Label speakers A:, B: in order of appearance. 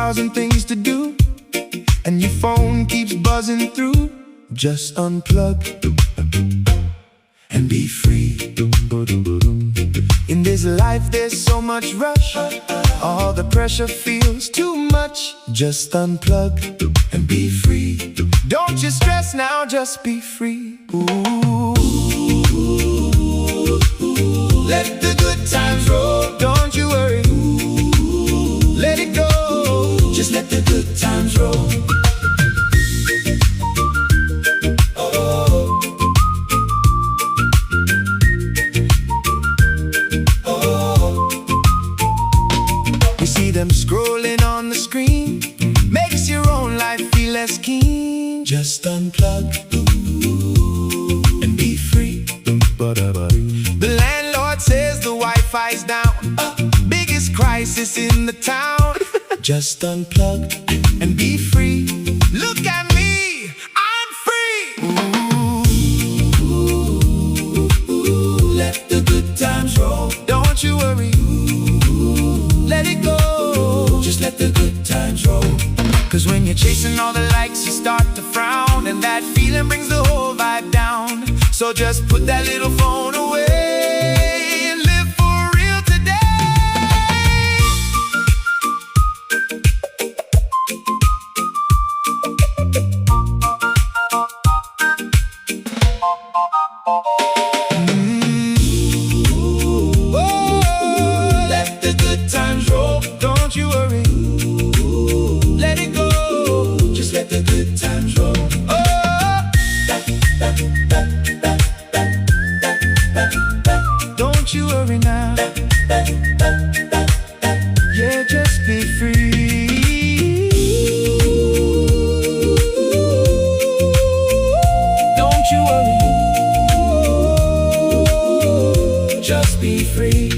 A: 1,000 things to do, and your phone keeps buzzing through. Just unplug and be free. In this life there's so much rush, all the pressure feels too much. Just unplug and be free. Don't you stress now, just be free. Ooh. Let the good times roll, don't you worry. Let it go, just let the good times roll. Oh. Oh. You see them scrolling on the screen, makes your own life feel less keen. Just unplug and be free. The landlord says the Wi-Fi's down, biggest crisis in the town. Just unplug and be free. Look at me, I'm free. Ooh, let the good times roll, don't you worry. Let it go, just let the good times roll. Cause when you're chasing all the likes, you start to frown, and that feeling brings the whole vibe down. So just put that little phone away and live for real today. Oh, let the good times roll, don't you worry. Let it go, just let the good times roll. Don't you worry now. Yeah, just be free. Don't you worry. Just be free.